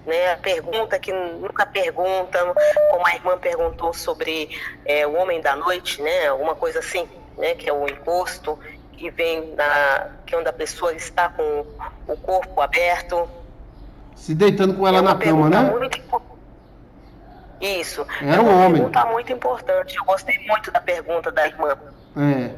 né? A pergunta que nunca perguntam, como a irmã perguntou sobre o homem da noite, né? Alguma coisa assim, né? Que é o encosto, que vem que é onde a pessoa está com o corpo aberto. Se deitando com É ela uma na cama, pergunta né? muito importante. Isso, é Era um uma homem. pergunta muito importante. Eu gostei muito da pergunta da irmã. É,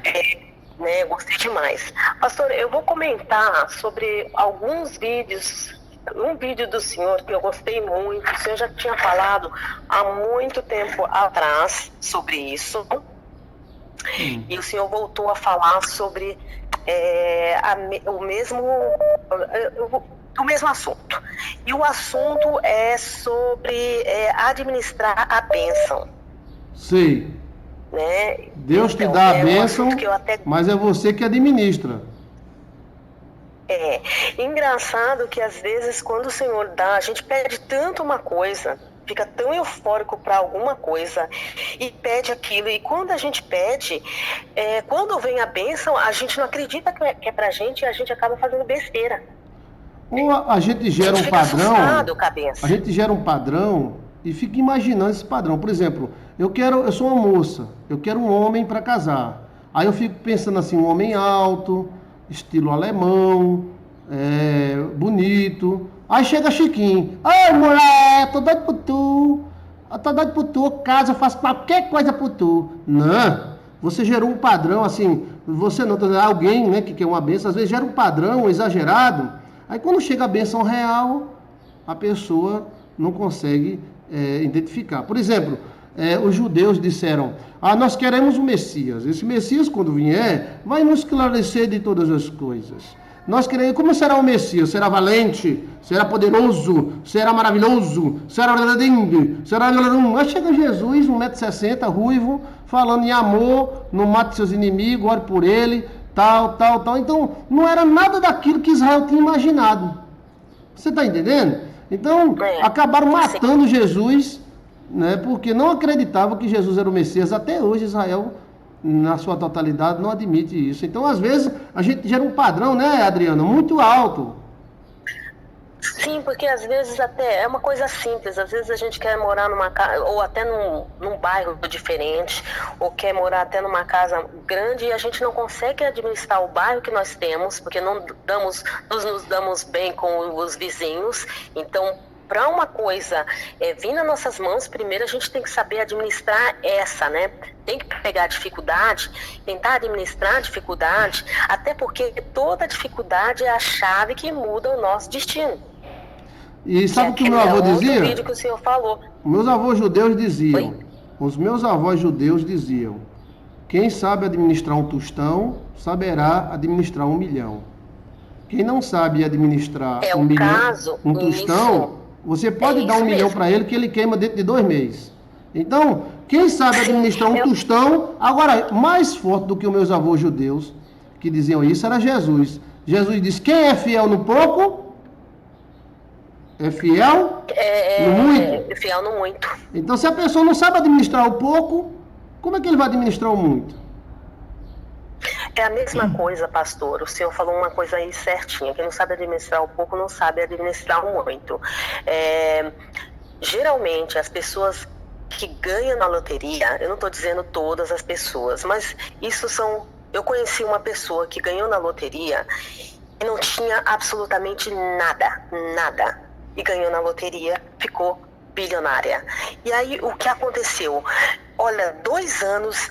é. Né, gostei demais. Pastor, eu vou comentar sobre alguns vídeos. Um vídeo do senhor que eu gostei muito. O senhor já tinha falado há muito tempo atrás sobre isso. E o senhor voltou a falar sobre o mesmo assunto. E o assunto é sobre administrar a bênção. Sei. Né? Deus te Então, dá a é um assunto que bênção, eu até... mas é você que administra. É engraçado que às vezes quando o Senhor dá, a gente pede tanto uma coisa, fica tão eufórico para alguma coisa e pede aquilo. E quando a gente pede, quando vem a bênção, a gente não acredita que é pra gente e a gente acaba fazendo besteira. Ou a gente A gera gente um fica padrão, assustado com a bênção. a gente gera um padrão e fica imaginando esse padrão. Por exemplo, eu sou uma moça, eu quero um homem para casar. Aí eu fico pensando assim, um homem alto, estilo alemão, bonito. Aí chega Chiquinho, ai mulher, tô doido por tu. Eu tô doido por tu, caso eu faço qualquer coisa por tu. Não, você gerou um padrão assim, você não, alguém, né, que quer uma benção, às vezes gera um padrão exagerado. Aí quando chega a benção real, a pessoa não consegue identificar. Por exemplo, os judeus disseram, nós queremos o Messias. Esse Messias, quando vier, vai nos esclarecer de todas as coisas. Nós queremos, como será o Messias? Será valente? Será poderoso? Será maravilhoso? Será... Aí chega Jesus, 1,60 m, ruivo, falando em amor, não mate seus inimigos, ore por ele, tal. Então, não era nada daquilo que Israel tinha imaginado. Você está entendendo? Então, acabaram matando Jesus, né, porque não acreditavam que Jesus era o Messias. Até hoje, Israel, na sua totalidade, não admite isso. Então, às vezes, a gente gera um padrão, né, Adriana, muito alto. Sim, porque às vezes até é uma coisa simples. Às vezes a gente quer morar numa casa, ou até num bairro diferente, ou quer morar até numa casa grande e a gente não consegue administrar o bairro que nós temos, porque não nos damos bem com os vizinhos. Então, para uma coisa vir nas nossas mãos, primeiro a gente tem que saber administrar né? Tem que pegar a dificuldade, tentar administrar a dificuldade, até porque toda dificuldade é a chave que muda o nosso destino. E sabe o que o meu avô dizia? Vídeo que o senhor falou. Meus avós judeus diziam, os meus avós judeus diziam, quem sabe administrar um tostão, saberá administrar 1 milhão. Quem não sabe administrar um tostão, você pode dar 1 milhão para ele que ele queima dentro de 2 meses. Então, quem sabe administrar um tostão, agora, mais forte do que os meus avós judeus, que diziam isso, era Jesus. Jesus disse, quem é fiel no pouco, é fiel no muito. É fiel no muito. Então, se a pessoa não sabe administrar o pouco, como é que ele vai administrar o muito? É a mesma coisa, pastor. O senhor falou uma coisa aí certinha. Quem não sabe administrar o pouco, não sabe administrar o muito. Geralmente, as pessoas que ganham na loteria, eu não estou dizendo todas as pessoas, mas eu conheci uma pessoa que ganhou na loteria e não tinha absolutamente nada. E ganhou na loteria, ficou bilionária. E aí, o que aconteceu? Olha, 2 anos,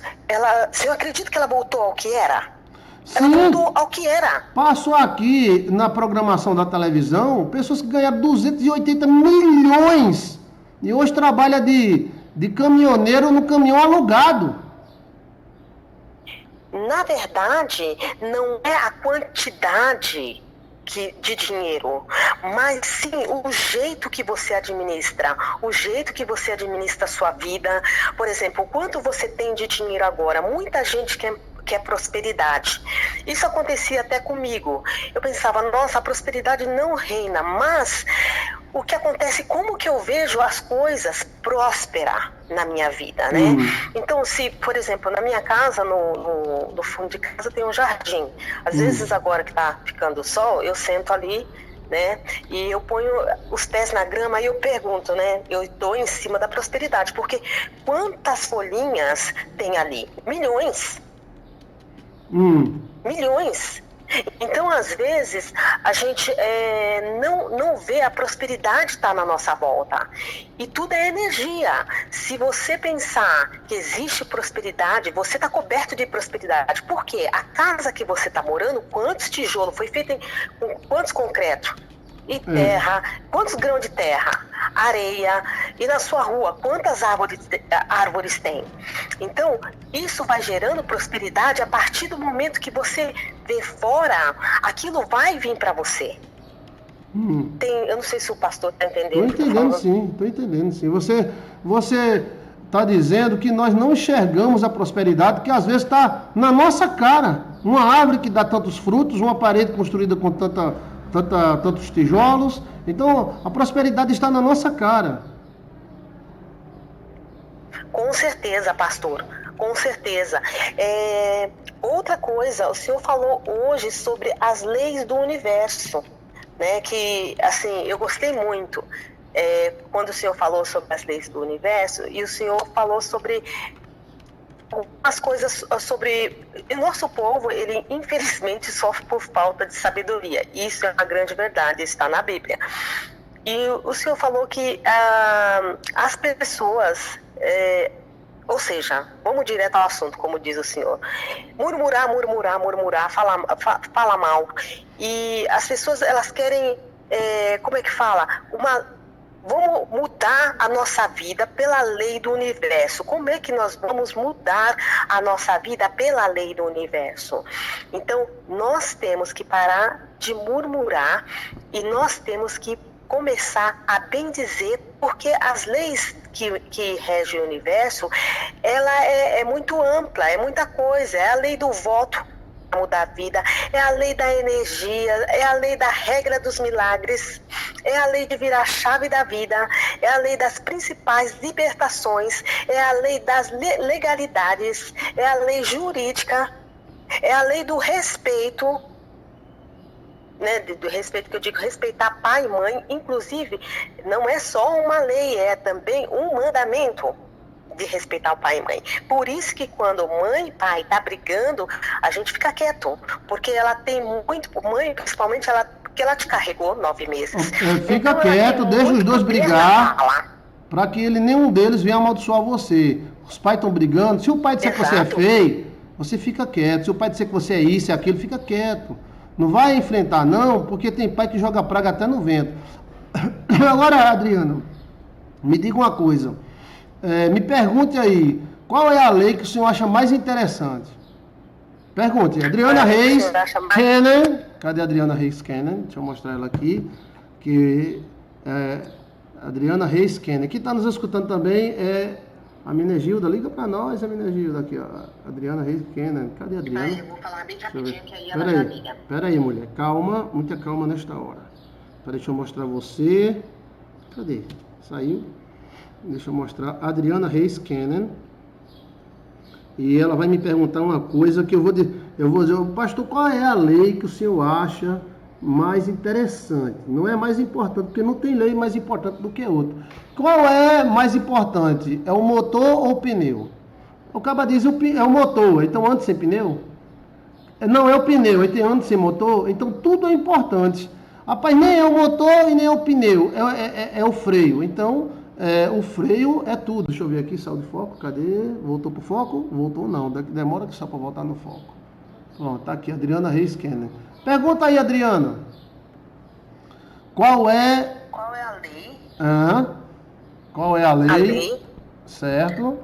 você acredita que ela voltou ao que era? Ela voltou ao que era. Passou aqui na programação da televisão, pessoas que ganharam 280 milhões e hoje trabalha de caminhoneiro no caminhão alugado. Na verdade, não é a quantidade de dinheiro, mas sim o jeito que você administra, o jeito que você administra a sua vida. Por exemplo, quanto você tem de dinheiro agora? Muita gente quer prosperidade. Isso acontecia até comigo. Eu pensava, nossa, a prosperidade não reina, mas o que acontece, como que eu vejo as coisas prosperar na minha vida, né? Então, se, por exemplo, na minha casa, no fundo de casa tem um jardim. Às vezes, agora que tá ficando sol, eu sento ali né? E eu ponho os pés na grama e eu pergunto, né? Eu estou em cima da prosperidade, porque quantas folhinhas tem ali? Milhões. Milhões. Então, às vezes, a gente não vê a prosperidade estar na nossa volta. E tudo é energia. Se você pensar que existe prosperidade, você está coberto de prosperidade. Por quê? A casa que você está morando, quantos tijolos? Foi feita com quantos concreto? E terra, quantos grãos de terra, areia, e na sua rua, quantas árvores tem? Então, isso vai gerando prosperidade a partir do momento que você vê fora, aquilo vai vir para você. Eu não sei se o pastor está entendendo. Estou entendendo sim. Você está dizendo que nós não enxergamos a prosperidade, que às vezes está na nossa cara. Uma árvore que dá tantos frutos, uma parede construída com tantos tijolos. Então, a prosperidade está na nossa cara. Com certeza, pastor. Com certeza. Outra coisa, o senhor falou hoje sobre as leis do universo, né? Que, assim, eu gostei muito quando o senhor falou sobre as leis do universo, e o senhor falou sobre as coisas sobre o nosso povo. Ele infelizmente sofre por falta de sabedoria. Isso é uma grande verdade, está na Bíblia. E o senhor falou que as pessoas, ou seja, vamos direto ao assunto, como diz o senhor, murmurar, falar mal. E as pessoas, elas querem, como é que fala? Vamos mudar a nossa vida pela lei do universo. Como é que nós vamos mudar a nossa vida pela lei do universo? Então, nós temos que parar de murmurar e nós temos que começar a bendizer, porque as leis que regem o universo, ela é muito ampla, é muita coisa. É a lei do voto, mudar a vida, é a lei da energia, é a lei da regra dos milagres, é a lei de virar a chave da vida, é a lei das principais libertações, é a lei das legalidades, é a lei jurídica, é a lei do respeito, né, do respeito que eu digo, respeitar pai e mãe. Inclusive, não é só uma lei, é também um mandamento de respeitar o pai e mãe. Por isso que quando mãe e pai tá brigando, a gente fica quieto, porque ela tem muito, mãe principalmente, porque ela te carregou 9 meses. Fica então, quieto, deixa os dois brigar, para que nenhum deles venha amaldiçoar você. Os pais estão brigando, se o pai disser que você é feio, você fica quieto. Se o pai disser que você é isso e aquilo, fica quieto. Não vai enfrentar não, porque tem pai que joga praga até no vento. Agora, Adriana, me diga uma coisa. Me pergunte aí, qual é a lei que o senhor acha mais interessante? Pergunte. Adriana Reis Kennen. Cadê a Adriana Reis Kennen? Deixa eu mostrar ela aqui. Adriana Reis Kennen. Quem está nos escutando também é a Minegilda. Liga para nós, a Minegilda. Aqui, ó. Adriana Reis Kennen. Cadê a Adriana? Eu vou falar bem rapidinho, que aí ela já liga. Pera aí, mulher. Calma, muita calma nesta hora. Deixa eu mostrar você. Cadê? Saiu? Deixa eu mostrar. Adriana Reis Kennen. E ela vai me perguntar uma coisa que eu vou dizer, pastor, qual é a lei que o senhor acha mais interessante? Não é mais importante, porque não tem lei mais importante do que outra. Qual é mais importante? É o motor ou o pneu? O cara diz, é o motor, então anda sem pneu? Não, é o pneu, então anda sem motor? Então tudo é importante. Rapaz, nem é o motor e nem é o pneu, é o freio. Então, o freio é tudo. Deixa eu ver aqui, saiu de foco, cadê? Voltou pro foco? Voltou não, demora que só para voltar no foco. Pronto, tá aqui, Adriana Reis Kennen. Pergunta aí, Adriana. Qual é a lei? Qual é a lei? A lei? Certo.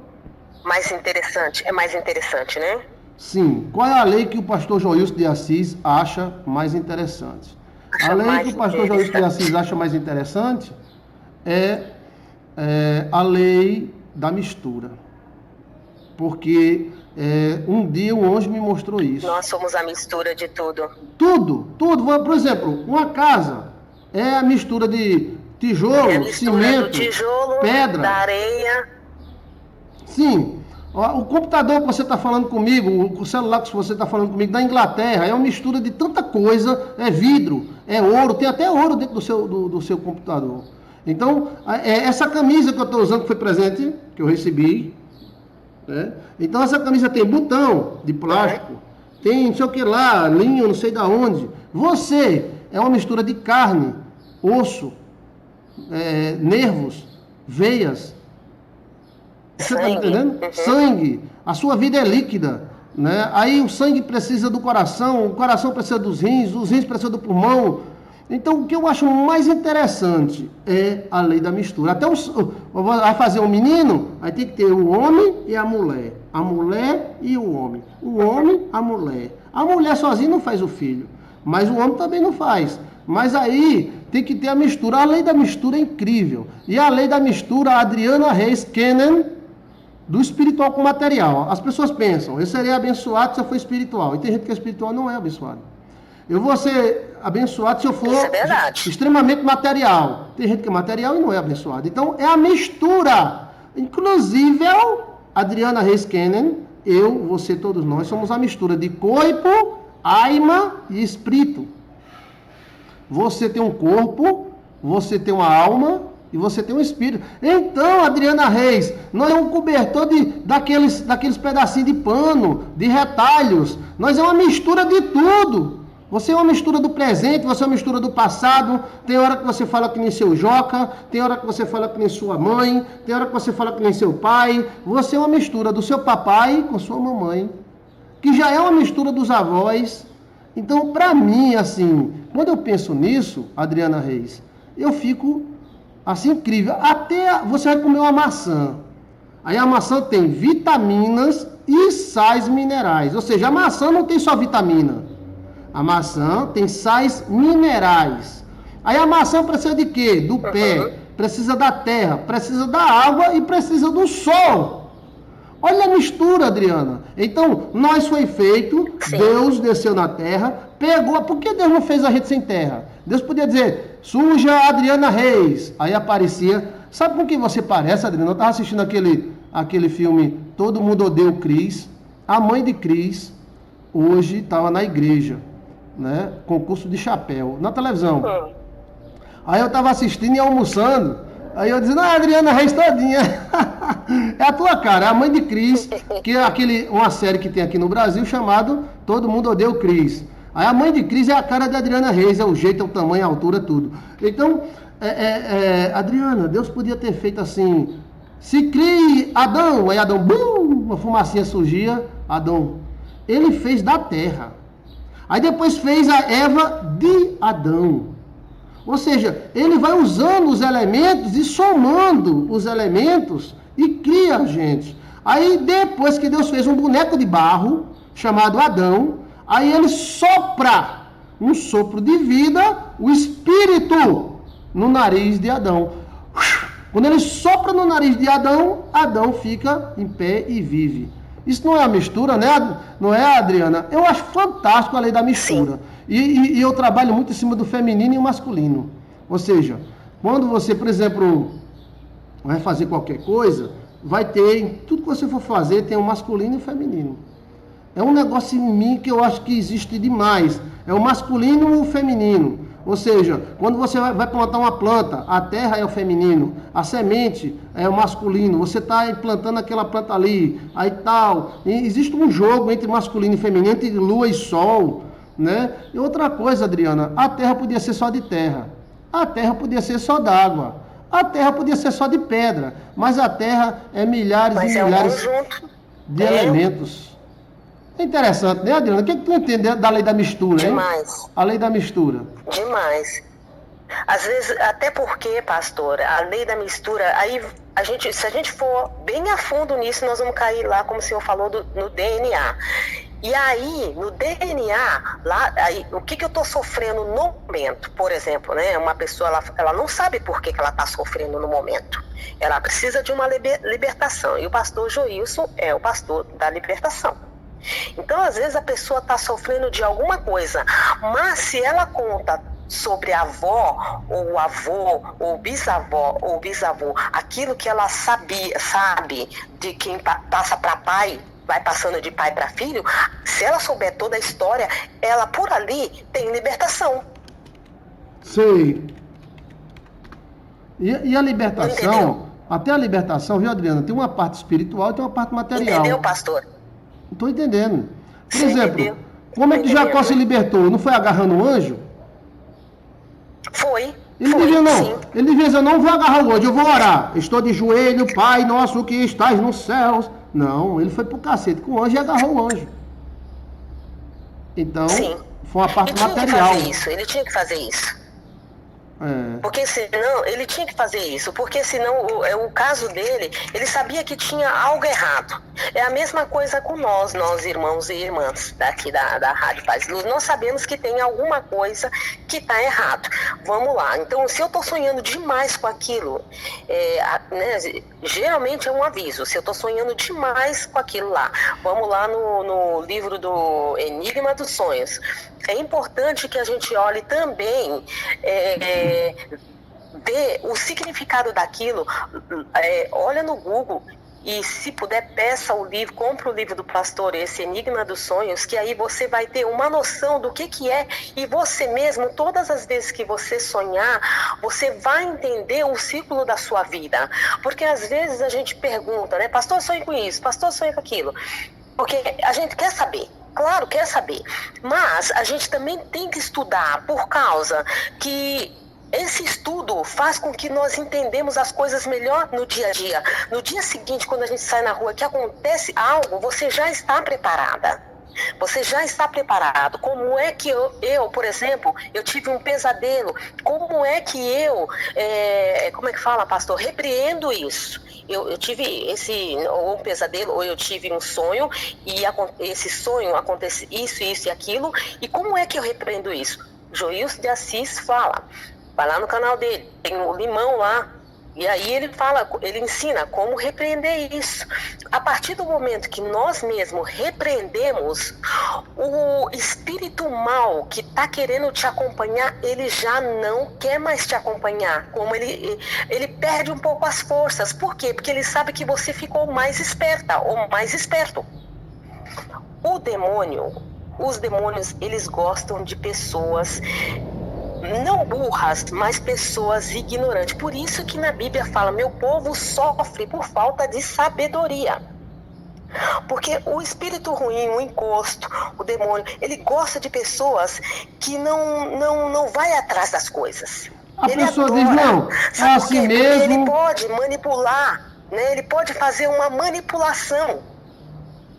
Mais interessante, é mais interessante, né? Sim. Qual é a lei que o pastor Joilson de Assis acha mais interessante? A lei que o pastor Joilson de Assis acha mais interessante é a lei da mistura. Porque um dia o anjo me mostrou isso. Nós somos a mistura de tudo. Tudo. Por exemplo, uma casa é a mistura de tijolo, cimento, do tijolo, pedra. da areia. Sim. O computador que você está falando comigo, o celular que você está falando comigo da Inglaterra, é uma mistura de tanta coisa, é vidro, é ouro, tem até ouro dentro do seu computador. Então, essa camisa que eu estou usando, que foi presente, que eu recebi, né? Então essa camisa tem botão de plástico, tem não sei o que lá, linho, não sei da onde. Você é uma mistura de carne, osso, nervos, veias. Você está entendendo? Sangue. A sua vida é líquida, né? Aí o sangue precisa do coração, o coração precisa dos rins, os rins precisam do pulmão. Então, o que eu acho mais interessante é a lei da mistura. Até vai fazer um menino, aí tem que ter o homem e a mulher e o homem, a mulher. A mulher sozinha não faz o filho, mas o homem também não faz. Mas aí tem que ter a mistura. A lei da mistura é incrível. E a lei da mistura, a Adriana Reis Kennan, do espiritual com material. As pessoas pensam, eu serei abençoado se eu for espiritual. E tem gente que é espiritual não é abençoado. Eu vou ser abençoado se eu for extremamente material. Tem gente que é material e não é abençoado. Então, é a mistura. Inclusive, Adriana Reis Kennan, eu, você, todos nós, somos a mistura de corpo, alma e espírito. Você tem um corpo, você tem uma alma e você tem um espírito. Então, Adriana Reis, nós é um cobertor daqueles pedacinhos de pano, de retalhos. Nós é uma mistura de tudo. Você é uma mistura do presente, você é uma mistura do passado. Tem hora que você fala que nem seu Joca, tem hora que você fala que nem sua mãe, tem hora que você fala que nem seu pai. Você é uma mistura do seu papai com sua mamãe, que já é uma mistura dos avós. Então, para mim, assim, quando eu penso nisso, Adriana Reis, eu fico, assim, incrível. Até você vai comer uma maçã. Aí a maçã tem vitaminas e sais minerais. Ou seja, a maçã não tem só vitamina. A maçã tem sais minerais. Aí a maçã precisa de quê? Do pé, precisa da terra, precisa da água e precisa do sol. Olha a mistura, Adriana. Então, nós foi feito, Deus desceu na terra, pegou. Por que Deus não fez a gente sem terra? Deus podia dizer, suja Adriana Reis. Aí aparecia. Sabe com quem você parece, Adriana? Eu estava assistindo aquele filme Todo Mundo Odeia o Cris. A mãe de Cris hoje estava na igreja, né? Concurso de chapéu, na televisão. Aí eu estava assistindo e almoçando. Aí eu dizendo, Adriana Reis todinha. É a tua cara, é a mãe de Cris, que é uma série que tem aqui no Brasil chamado Todo Mundo Odeia o Cris. Aí a mãe de Cris é a cara da Adriana Reis, é o jeito, é o tamanho, a altura, tudo. Então, Adriana, Deus podia ter feito assim, se crie Adão, aí Adão, uma fumacinha surgia, Adão. Ele fez da terra. Aí depois fez a Eva de Adão. Ou seja, ele vai usando os elementos e somando os elementos e cria a gente. Aí depois que Deus fez um boneco de barro, chamado Adão, aí ele sopra um sopro de vida, o espírito, no nariz de Adão. Quando ele sopra no nariz de Adão, Adão fica em pé e vive. Isso não é a mistura, né? Não é, Adriana? Eu acho fantástico a lei da mistura. E eu trabalho muito em cima do feminino e o masculino. Ou seja, quando você, por exemplo, vai fazer qualquer coisa, vai ter, tudo que você for fazer tem o masculino e o feminino. É um negócio em mim que eu acho que existe demais. É o masculino e o feminino. Ou seja, quando você vai plantar uma planta, a terra é o feminino, a semente é o masculino, você está plantando aquela planta ali, aí tal. E existe um jogo entre masculino e feminino, entre lua e sol, né? E outra coisa, Adriana, a terra podia ser só de terra, a terra podia ser só d'água, a terra podia ser só de pedra, mas a terra é milhares e milhares de elementos. É interessante, né, Adriana? O que tu entende da lei da mistura, hein? Demais. A lei da mistura. Demais. Às vezes, até porque, pastor, a lei da mistura, aí se a gente for bem a fundo nisso, nós vamos cair lá, como o senhor falou, no DNA. E aí, no DNA, lá, aí, o que eu estou sofrendo no momento? Por exemplo, né, uma pessoa, ela não sabe por que ela está sofrendo no momento. Ela precisa de uma libertação. E o pastor Joilson é o pastor da libertação. Então, às vezes, a pessoa está sofrendo de alguma coisa, mas se ela conta sobre a avó, ou o avô, ou bisavó, ou bisavô, aquilo que ela sabe de quem passa para pai, vai passando de pai para filho, se ela souber toda a história, ela por ali tem libertação. Sei. E a libertação, até a libertação, viu, Adriana? Tem uma parte espiritual e tem uma parte material. Entendeu, pastor? Estou entendendo. Por Você exemplo, entendeu? como é que Jacó se libertou? Não foi agarrando o anjo? Foi. Ele foi, dizia, não. sim. Ele dizia, eu não vou agarrar o anjo, eu vou orar. Estou de joelho, Pai nosso que estás nos céus. Não, ele foi pro cacete com o anjo e agarrou o anjo. Então, Sim. foi uma parte Ele tinha material. que fazer isso, ele tinha que fazer isso. É. Porque senão, ele tinha que fazer isso, porque senão o caso dele, ele sabia que tinha algo errado. É a mesma coisa com nós irmãos e irmãs daqui da Rádio Paz e Luz. Nós sabemos que tem alguma coisa que está errado. Vamos lá, então se eu estou sonhando demais com aquilo, né, geralmente é um aviso, se eu estou sonhando demais com aquilo lá. Vamos lá no livro do Enigma dos Sonhos. É importante que a gente olhe também, ver o significado daquilo, olha no Google e se puder peça o livro, compre o livro do pastor, esse Enigma dos Sonhos, que aí você vai ter uma noção do que é, e você mesmo, todas as vezes que você sonhar, você vai entender o ciclo da sua vida, porque às vezes a gente pergunta, né, pastor, sonho com isso, pastor, sonho com aquilo, porque a gente quer saber. Claro, quer saber, mas a gente também tem que estudar, por causa que esse estudo faz com que nós entendemos as coisas melhor no dia a dia. No dia seguinte, quando a gente sai na rua, que acontece algo, você já está preparada. Você já está preparado. Como é que eu, por exemplo, eu tive um pesadelo? Como é que eu, como é que fala, pastor? Repreendo isso. Eu tive ou um pesadelo, ou eu tive um sonho, e esse sonho acontece isso e aquilo. E como é que eu repreendo isso? Joilson de Assis fala. Vai lá no canal dele, tem o limão lá. E aí ele fala, ele ensina como repreender isso. A partir do momento que nós mesmos repreendemos, o espírito mal que está querendo te acompanhar, ele já não quer mais te acompanhar. Como ele perde um pouco as forças. Por quê? Porque ele sabe que você ficou mais esperta ou mais esperto. Os demônios, eles gostam de pessoas não burras, mas pessoas ignorantes. Por isso que na Bíblia fala, meu povo sofre por falta de sabedoria. Porque o espírito ruim, o encosto, o demônio, ele gosta de pessoas que não vai atrás das coisas. A ele pessoa adora. diz, não, é assim mesmo. Porque ele pode manipular, né? Ele pode fazer uma manipulação.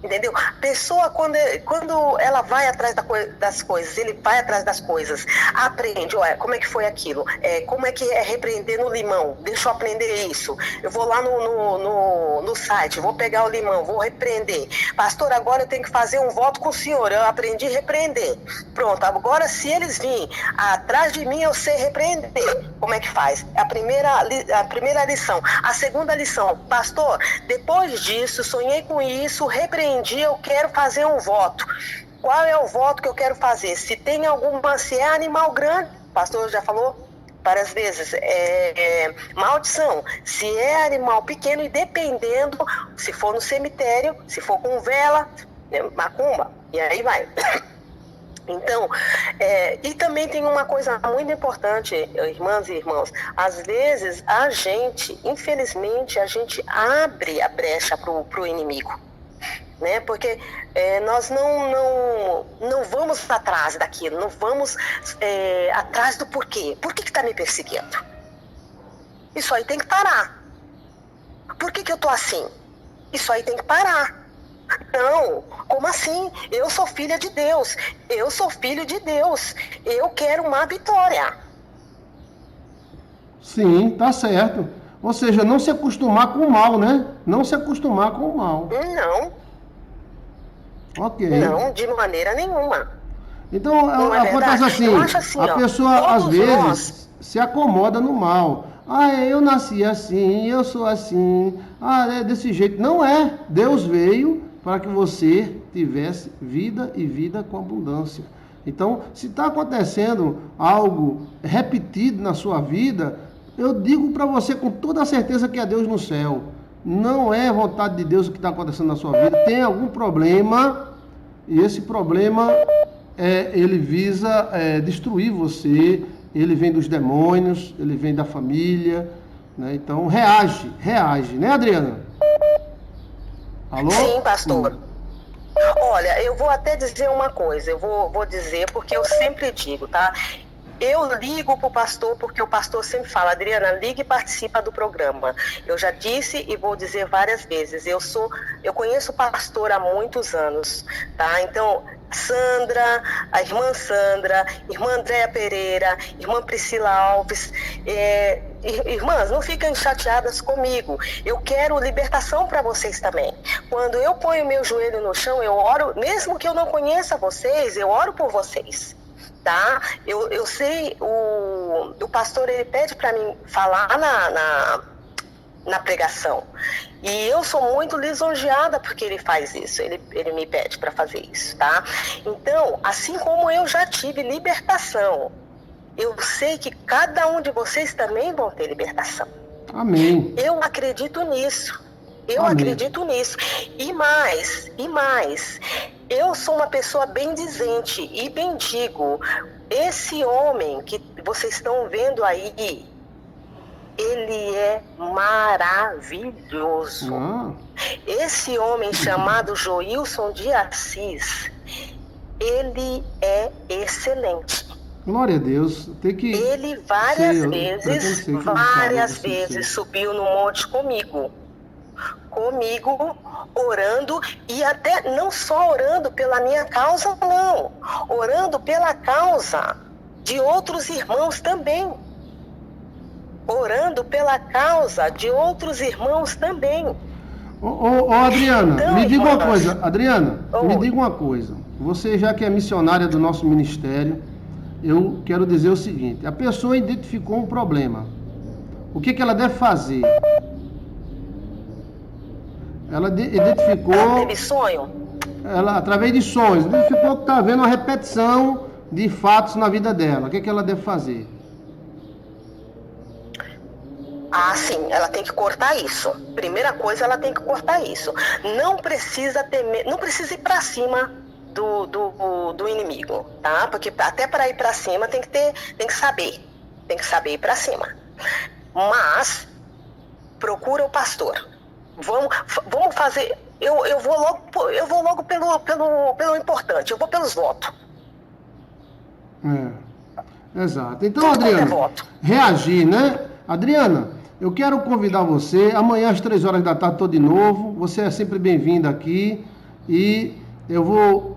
Entendeu? A pessoa, quando ela vai atrás das coisas, ele vai atrás das coisas, aprende, olha, como é que foi aquilo, como é que é repreender no limão, deixa eu aprender isso, eu vou lá no site, vou pegar o limão, vou repreender, pastor, agora eu tenho que fazer um voto com o senhor, eu aprendi a repreender, pronto, agora se eles virem atrás de mim, eu sei repreender, como é que faz? A primeira lição. A segunda lição, pastor, depois disso, sonhei com isso, repreendi, eu quero fazer um voto. Qual é o voto que eu quero fazer? Se é animal grande, o pastor já falou várias vezes, maldição. Se é animal pequeno, e dependendo, se for no cemitério, se for com vela, macumba, e aí vai. Então, e também tem uma coisa muito importante, irmãs e irmãos, às vezes a gente, infelizmente, a gente abre a brecha pro inimigo, né? Porque nós não vamos atrás daquilo, não vamos atrás do porquê. Por que está me perseguindo? Isso aí tem que parar. Por que eu estou assim? Isso aí tem que parar. Não, como assim? Eu sou filha de Deus, eu sou filho de Deus, eu quero uma vitória. Sim, tá certo. Ou seja, não se acostumar com o mal, né? Não se acostumar com o mal. Não. Ok. Não, de maneira nenhuma. Então, acontece assim, a pessoa às vezes se acomoda no mal. Eu nasci assim, eu sou assim, é desse jeito. Não é. Deus veio para que você tivesse vida e vida com abundância. Então, se está acontecendo algo repetido na sua vida, eu digo para você com toda a certeza que é Deus no céu. não é vontade de Deus o que está acontecendo na sua vida, tem algum problema, e esse problema, ele visa destruir você, ele vem dos demônios, ele vem da família, né? Então, reage, né, Adriana? Alô? Sim, pastor. Olha, eu vou até dizer uma coisa, eu vou dizer porque eu sempre digo, tá? Eu ligo pro pastor porque o pastor sempre fala, Adriana, ligue e participa do programa. Eu já disse e vou dizer várias vezes, eu conheço o pastor há muitos anos, tá? Então, a irmã Sandra, irmã Andréa Pereira, irmã Priscila Alves, irmãs, não fiquem chateadas comigo. Eu quero libertação para vocês também. Quando eu ponho meu joelho no chão, eu oro, mesmo que eu não conheça vocês, eu oro por vocês. Tá? Eu sei, o pastor, ele pede para mim falar na pregação. E eu sou muito lisonjeada porque ele faz isso, ele me pede para fazer isso, tá? Então, assim como eu já tive libertação, eu sei que cada um de vocês também vão ter libertação. Amém. Eu acredito nisso. Amém. Acredito nisso. E mais, eu sou uma pessoa bendizente e bendigo. Esse homem que vocês estão vendo aí, ele é maravilhoso. Esse homem chamado Joilson de Assis, ele é excelente. Glória a Deus. Ele várias vezes subiu no monte comigo, orando, e até não só orando pela minha causa, não, orando pela causa de outros irmãos também. Adriana, então, me diga uma coisa, me diga uma coisa. Você, já que é missionária do nosso ministério, eu quero dizer o seguinte: a pessoa identificou um problema. O que ela deve fazer? Ela identificou... Ela teve sonho? Ela, através de sonhos, identificou que está havendo uma repetição de fatos na vida dela. O que ela deve fazer? Sim, ela tem que cortar isso. Primeira coisa, ela tem que cortar isso. Não precisa ir para cima do inimigo, tá? Porque até para ir para cima tem que saber ir para cima. Mas procura o pastor. Vamos fazer. Eu vou logo pelo importante. Eu vou pelos votos. Exato. Então, Adriana, reagir, né? Adriana, eu quero convidar você. Amanhã às 3 horas da tarde estou de novo. Você é sempre bem-vinda aqui. E eu vou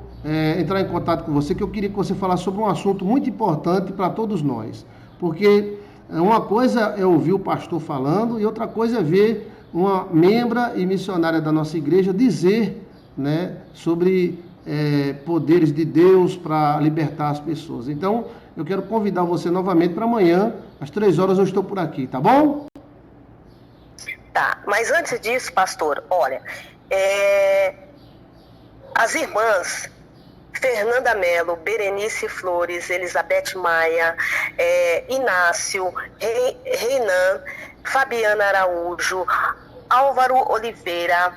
entrar em contato com você, que eu queria que você falasse sobre um assunto muito importante para todos nós. Porque uma coisa é ouvir o pastor falando e outra coisa é ver uma membra e missionária da nossa igreja dizer, né, sobre poderes de Deus para libertar as pessoas. Então, eu quero convidar você novamente para amanhã, às 3 horas eu estou por aqui, tá bom? Tá, mas antes disso, pastor, olha, as irmãs Fernanda Mello, Berenice Flores, Elizabeth Maia, Inácio, Reinan, Fabiana Araújo, Álvaro Oliveira,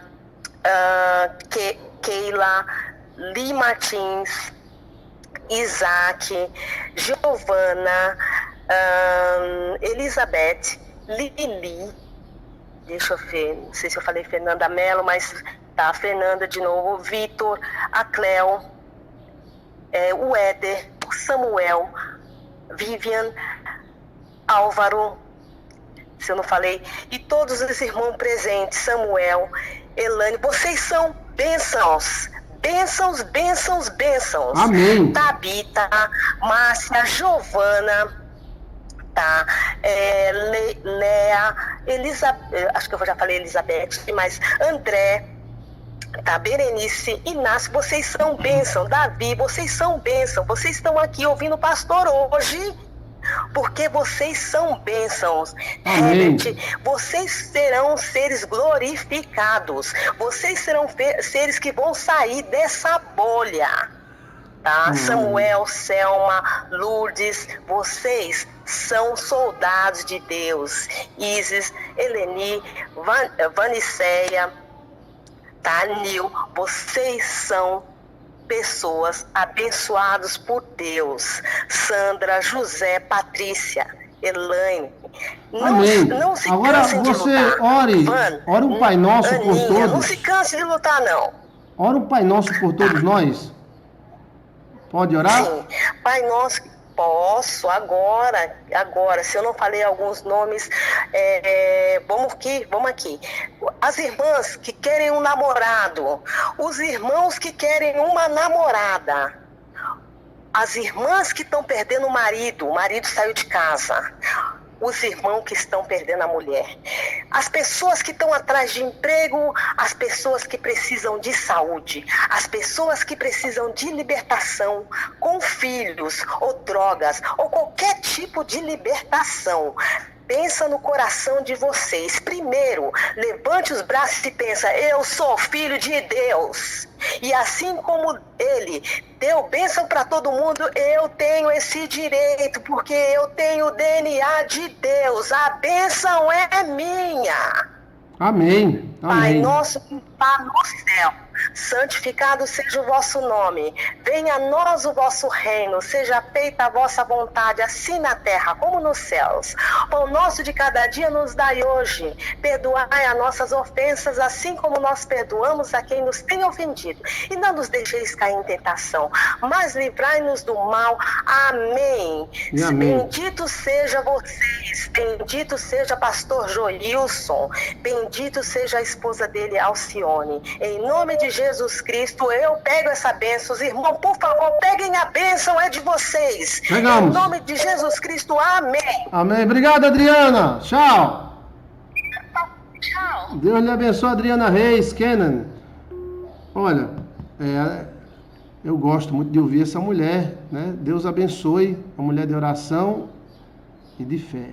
Keila, Li Martins, Isaac, Giovana, Elizabeth, Lili, deixa eu ver, não sei se eu falei Fernanda Mello, mas tá, Fernanda de novo, Vitor, a Cleo, o Éder, o Samuel, Vivian, Álvaro, se eu não falei, e todos os irmãos presentes, Samuel, Elane, vocês são bênçãos. Amém. Tabita, Márcia, Giovana, tá? Lea, Elizabeth, acho que eu já falei Elizabeth, mas André, tá? Berenice, Inácio, vocês são bênção. Davi, vocês são bênção. Vocês estão aqui ouvindo o pastor hoje, porque vocês são bênçãos. Herbert, vocês serão seres glorificados. Vocês serão seres que vão sair dessa bolha. tá? Samuel, Selma, Lourdes, vocês são soldados de Deus. Isis, Eleni, Vaniceia, tá? Nil, vocês são pessoas abençoadas por Deus. Sandra, José, Patrícia, Elaine. Amém. Não se Agora cansem de você lutar. ore um Pai Nosso por Aninha, todos. não se canse de lutar, não. Ora um Pai Nosso por todos nós. Pode orar? Sim. Pai Nosso, posso, agora. Se eu não falei alguns nomes, vamos aqui. As irmãs que querem um namorado, os irmãos que querem uma namorada, as irmãs que estão perdendo o marido saiu de casa, os irmãos que estão perdendo a mulher, as pessoas que estão atrás de emprego, as pessoas que precisam de saúde, as pessoas que precisam de libertação com filhos ou drogas ou qualquer tipo de libertação. Pensa no coração de vocês. Primeiro, levante os braços e pensa: eu sou filho de Deus. E assim como Ele deu bênção para todo mundo, eu tenho esse direito, porque eu tenho o DNA de Deus. A bênção é minha. Amém. Pai Amém. nosso que está no céu, santificado seja o vosso nome. Venha a nós o vosso reino, seja feita a vossa vontade, assim na terra como nos céus. Pão nosso de cada dia nos dai hoje. Perdoai as nossas ofensas, assim como nós perdoamos a quem nos tem ofendido. E não nos deixeis cair em tentação, mas livrai-nos do mal. Amém. E amém. Bendito seja vocês, bendito seja pastor Joilson, bendito seja a esposa dele, Alcione. Em nome de Jesus Cristo, eu pego essa bênção. Os irmãos, por favor, peguem a bênção, é de vocês. Pegamos. Em nome de Jesus Cristo, amém. Amém. Obrigado, Adriana. Tchau. Tchau. Deus lhe abençoe, Adriana Reis, Kenan. Olha, eu gosto muito de ouvir essa mulher, né? Deus abençoe, uma mulher de oração e de fé.